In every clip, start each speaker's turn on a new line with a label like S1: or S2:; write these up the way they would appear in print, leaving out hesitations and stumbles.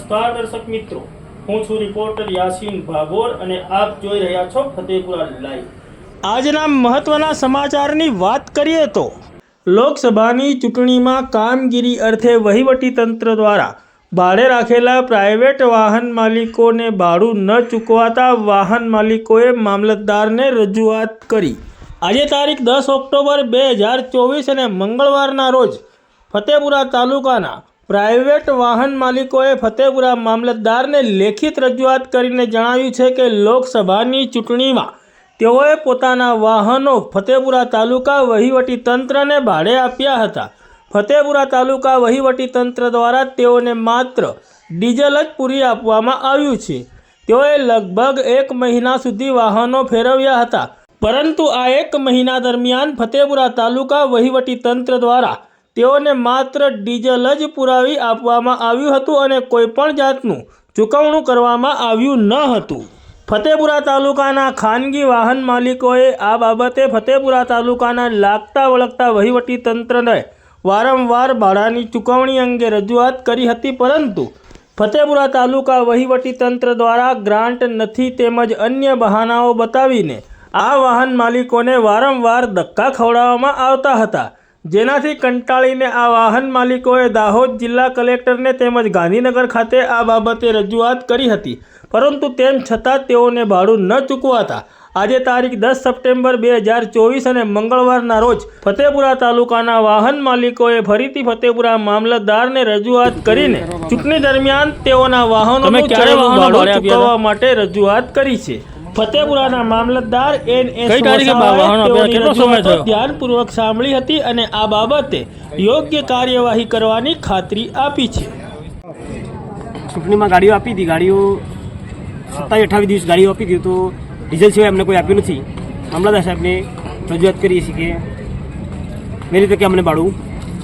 S1: નમસ્કાર દર્શક મિત્રો, હું છું રિપોર્ટર યાસીન ભાગોર અને આપ જોઈ રહ્યા છો ફતેપુરા લાઈવ। આજના મહત્વના સમાચારની વાત કરીએ તો લોકસભાની ચૂંટણીમાં કામગીરી અર્થે વહીવટી તંત્ર દ્વારા ભાડે રાખેલા પ્રાઇવેટ વાહન માલિકોને ભાડું ન ચૂકવાતા વાહન માલિકોએ મામલતદારને રજૂઆત કરી। આજે તારીખ 10 ઓક્ટોબર 2024 અને મંગળવારના રોજ ફતેપુરા તાલુકાના પ્રાઇવેટ વાહન માલિકોએ ફતેપુરા મામલતદારને લેખિત રજૂઆત કરીને જણાવ્યું છે કે લોકસભાની ચૂંટણીમાં તેઓએ પોતાના વાહનો ફતેપુરા તાલુકા વહીવટી તંત્રને ભાડે આપ્યા હતા। ફતેપુરા તાલુકા વહીવટી તંત્ર દ્વારા તેઓને માત્ર ડીઝલ જ પૂરી આપવામાં આવ્યું છે। તેઓએ લગભગ 1 મહિના સુધી વાહનો ફેરવ્યા હતા, પરંતુ આ 1 મહિના દરમિયાન ફતેપુરા તાલુકા વહીવટી તંત્ર દ્વારા તેઓને માત્ર ડીઝલ જ પુરાવી આપવામાં આવ્યું હતું અને કોઈપણ જાતનું ચૂકવણું કરવામાં આવ્યું ન હતું। ફતેપુરા તાલુકાના ખાનગી વાહન માલિકોએ આ બાબતે ફતેપુરા તાલુકાના લાગતા વળગતા વહીવટી તંત્રને વારંવાર ભાડાની ચૂકવણી અંગે રજૂઆત કરી હતી, પરંતુ ફતેપુરા તાલુકા વહીવટી તંત્ર દ્વારા ગ્રાન્ટ નથી તેમજ અન્ય બહાનાઓ બતાવીને આ વાહન માલિકોને વારંવાર ધક્કા ખવડાવવામાં આવતા હતા, જેનાથી કંટાળીને આ વાહન માલિકોએ દાહોદ જિલ્લા કલેક્ટરને તેમજ ગાંધીનગર ખાતે આ બાબતે રજૂઆત કરી હતી, પરંતુ તેમ છતાં તેઓને ભાડું ન ચૂકવાતા આજે તારીખ 10 સપ્ટેમ્બર 2024 અને મંગળવારના રોજ ફતેપુરા તાલુકાના વાહન માલિકોએ ફરીથી ફતેપુરા મામલતદારને રજૂઆત કરીને ચૂંટણી દરમિયાન તેઓના વાહનોનું ભાડું ચૂકવવા માટે રજૂઆત કરી છે। ફતેપુરાના મામલતદાર ધ્યાનપૂર્વક સાંભળી હતી અને આ બાબતે યોગ્ય કાર્યવાહી કરવાની ખાતરી આપી છે।
S2: ચૂંટણીમાં ગાડીઓ આપી હતી, ગાડીઓ 27-28 દિવસ ગાડીઓ આપી હતી, તો ડીઝલ સિવાય અમને કોઈ આપ્યું નથી। મામલતદાર સાહેબને રજૂઆત કરીએ છીએ કે વહેલી તકે અમને ભાડું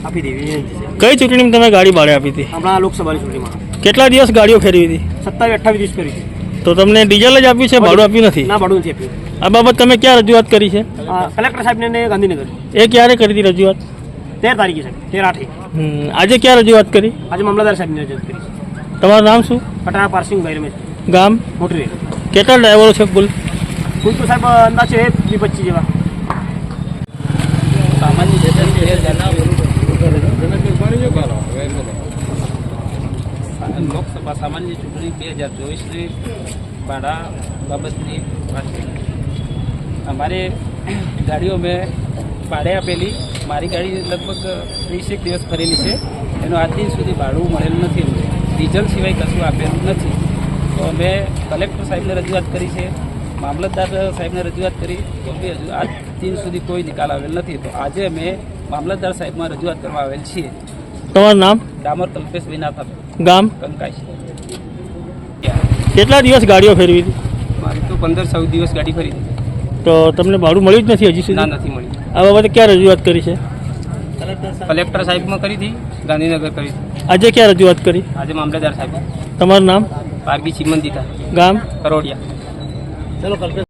S2: આપી દેવી।
S1: કઈ ચૂંટણીમાં તમે ગાડી ભાડે આપી હતી?
S2: આપણા લોકસભાની ચૂંટણીમાં।
S1: કેટલા દિવસ ગાડીઓ ફેરવી હતી?
S2: 27-28 દિવસ કરી છે।
S1: તો તમને ડીઝલ જ આપ્યું છે, ભાડું આપ્યું નથી?
S2: ના, ભાડું નથી આપ્યું।
S1: આ બાબત તમે ક્યાં રજૂઆત કરી છે?
S2: કલેક્ટર સાહેબને ને ગાંધીનગર।
S1: એ ક્યારે કરી હતી રજૂઆત?
S2: 13 તારીખે સાહેબ, 13/8।
S1: આજે ક્યાં રજૂઆત કરી?
S2: આજે મામલતદાર સાહેબને રજૂઆત કરી છે।
S1: તમારું નામ શું?
S2: પટાણા પારસિંગભાઈ રમેશ।
S1: ગામ?
S2: મોટરી।
S1: કેટલા ડ્રાઈવરો છે કુલ?
S2: કુલ તો સાહેબ અંદાજે 20-25 જેવા।
S3: લોકસભા સામાન્ય ચૂંટણી 2024ની ભાડા બાબતની વાત કરી। અમારે ગાડીઓ મેં ભાડે આપેલી, મારી ગાડી લગભગ 20 દિવસ ફરેલી છે, એનું આજ દિન સુધી ભાડું મળેલું નથી, ડીઝલ સિવાય કશું આપેલું નથી। તો અમે કલેક્ટર સાહેબને રજૂઆત કરી છે, મામલતદાર સાહેબને રજૂઆત કરી, તો બી હજુ આજ દિન સુધી કોઈ નિકાલ આવેલ નથી। તો આજે અમે મામલતદાર સાહેબમાં રજૂઆત કરવા આવેલ છીએ।
S1: તમારું નામ?
S3: ડામોર કલ્પેશ વિનાથ।
S1: ગામ?
S3: કંકાશ।
S1: કેટલા દિવસ ગાડીઓ ફેરવી હતી?
S3: મારી તો 15-14 દિવસ ગાડી ફરી હતી।
S1: તો તમને ભાડું મળ્યું જ નથી હજી સુધી?
S3: ના, નથી મળી।
S1: આ બાબતે ક્યાં રજૂઆત કરી છે?
S3: કલેક્ટર સાહેબમાં કરી હતી, ગાંધીનગર કરી હતી।
S1: આજે ક્યાં રજૂઆત કરી?
S3: આજે મામલતદાર સાહેબ।
S1: તમારું નામ?
S3: પારગી ચિમનદીતા।
S1: ગામ?
S3: કરોડિયા।
S2: ચલો કલ્પેશ।